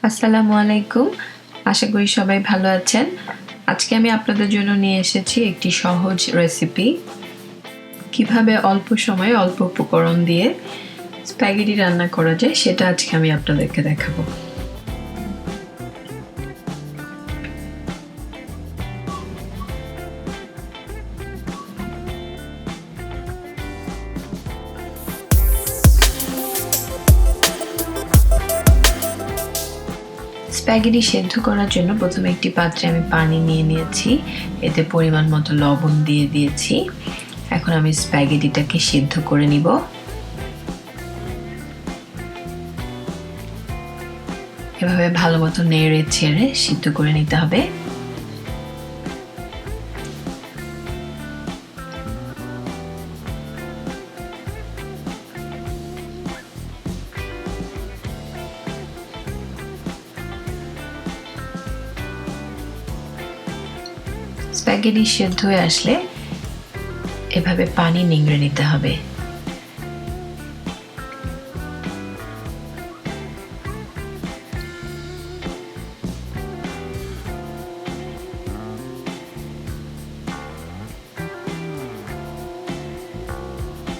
আসসালামু আলাইকুম। আশা করি সবাই ভালো আছেন। আজকে আমি আপনাদের জন্য নিয়ে এসেছি একটি সহজ রেসিপি। কিভাবে অল্প সময়ে অল্প উপকরণ দিয়ে স্প্যাগেটি রান্না করা যায় সেটা আজকে আমি আপনাদেরকে দেখাবো। স্প্যাগেটি সেদ্ধ করার জন্য প্রথমে একটি পাত্রে আমি পানি নিয়ে নিয়েছি, এতে পরিমাণ মতো লবণ দিয়ে দিয়েছি। এখন আমি স্প্যাগেটিটাকে সিদ্ধ করে নিব। এভাবে ভালো মতো নেড়ে ছেড়ে সিদ্ধ করে নিতে হবে। স্প্যাগেটি সেদ্ধ হয়ে আসলে এভাবে পানি নিংড়ে নিতে হবে।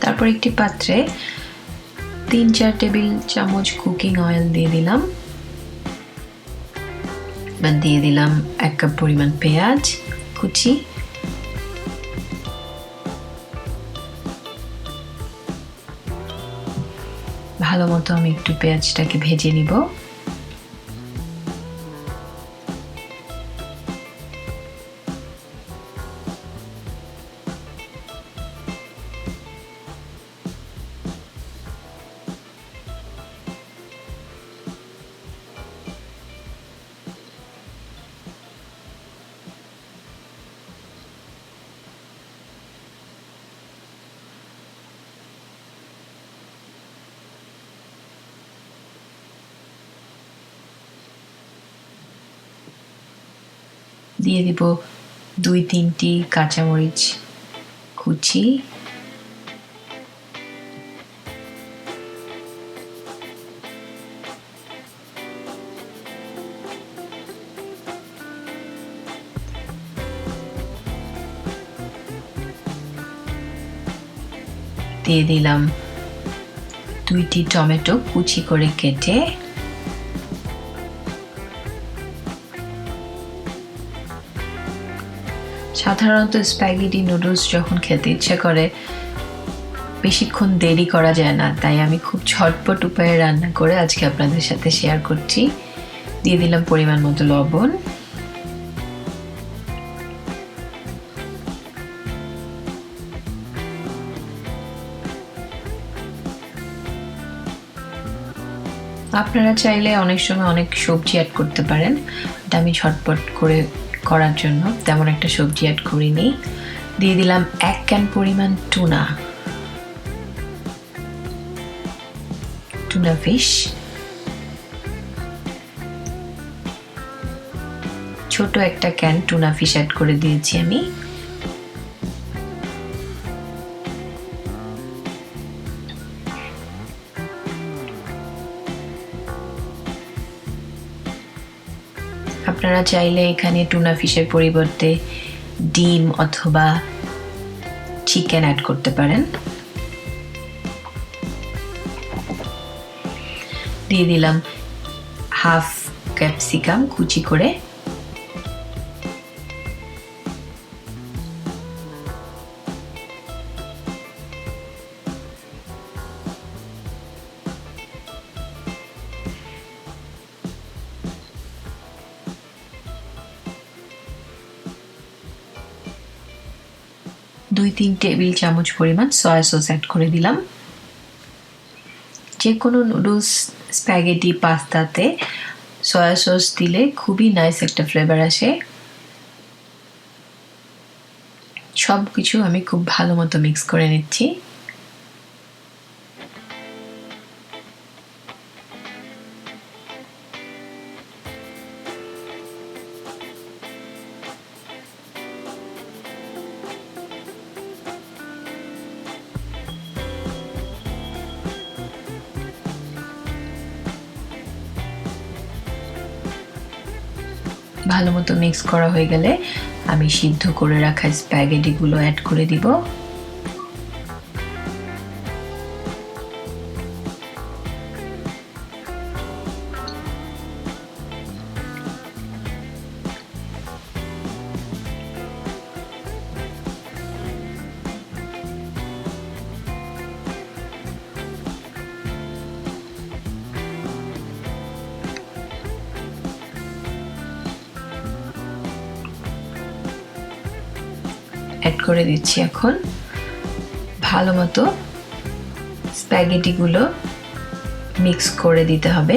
তারপর একটি পাত্রে 3-4 টেবিল চামচ কুকিং অয়েল দিয়ে দিলাম। এবার দিয়ে দিলাম 1 কাপ পরিমাণ পেঁয়াজ কুচি, ভালো মতো আমি একটু পেঁয়াজটাকে ভেজে নিব। দিয়ে দিব 2-3টি কাঁচামরিচ কুচি, দিয়ে দিলাম 2টি টমেটো কুচি করে কেটে, সাধারণত স্প্যাগেটি নুডলস যখন খেতে ইচ্ছে করে বেশিক্ষণ দেরি করা যায় না, তাই আমি খুব ঝটপট উপায়ে রান্না করে আজকে আপনাদের সাথে শেয়ার করছি। দিয়ে দিলাম পরিমাণ মতো লবণ, আপনারা চাইলে অনেক সময় অনেক সবজি অ্যাড করতে পারেন, এটা আমি ঝটপট করে করার জন্য তেমন একটা সবজি অ্যাড করিনি। দিয়ে দিলাম 1 ক্যান পরিমাণ টুনা ফিশ, ছোট একটা ক্যান টুনা ফিশ অ্যাড করে দিয়েছি আমি। আপনারা চাইলে এখানে টুনা ফিশের পরিবর্তে ডিম অথবা চিকেন অ্যাড করতে পারেন। দিয়ে দিলাম হাফ ক্যাপসিকাম কুচি করে, দুই 3 টেবিল চামচ পরিমাণ সয়া সস অ্যাড করে দিলাম। যে কোনো নুডলস, স্প্যাগেটি, পাস্তাতে সয়া সস দিলে খুবই নাইস একটা ফ্লেভার আসে। সব কিছু আমি খুব ভালো মতো মিক্স করে নিচ্ছি। ভালো মতো মিক্স করা হয়ে গেলে আমি সিদ্ধ করে রাখা স্প্যাগেটিগুলো অ্যাড করে দিব। অ্যাড করে দিচ্ছি। এখন ভালো মতো স্প্যাগেটিগুলো মিক্স করে দিতে হবে।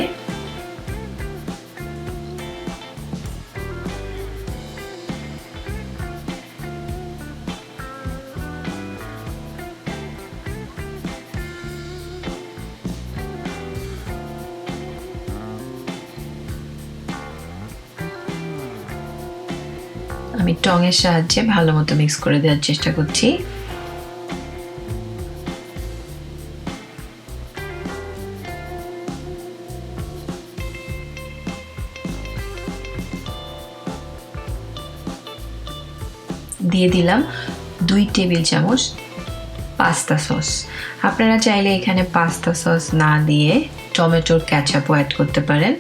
আমি টঙের সাহায্যে ভালো মতো মিক্স করে দেওয়ার চেষ্টা করছি। দিয়ে দিলাম 2 টেবিল চামচ পাস্তা সস। আপনারা চাইলে এখানে পাস্তা সস না দিয়ে টমেটোর কেচাপও অ্যাড করতে পারেন।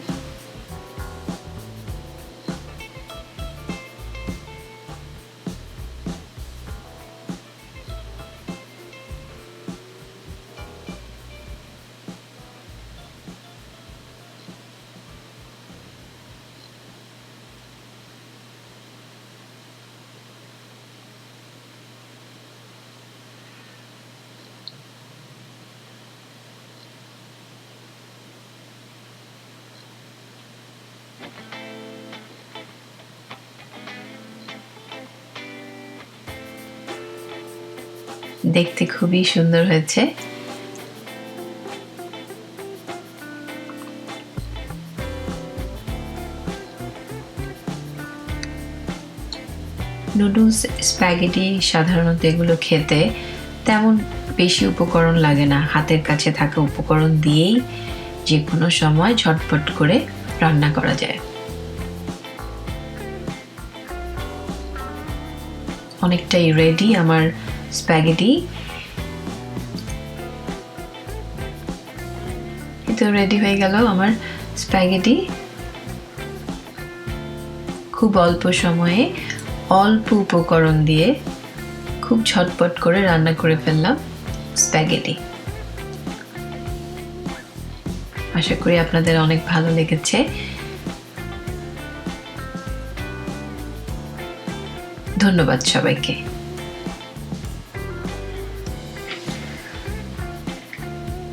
দেখতে খুবই সুন্দর হয়েছে। নুডলস স্প্যাগেটি সাধারণত এগুলো খেতে তেমন বেশি উপকরণ লাগে না। হাতের কাছে থাকা উপকরণ দিয়েই যে কোনো সময় ঝটপট করে রান্না করা যায়। অনেকটাই রেডি আমার স্প্যাগেটি। তো রেডি হয়ে গেল আমার স্প্যাগেটি। খুব অল্প সময়ে অল্প উপকরণ দিয়ে খুব ঝটপট করে রান্না করে ফেললাম স্প্যাগেটি। আশা করি আপনাদের অনেক ভালো লেগেছে। ধন্যবাদ সবাইকে।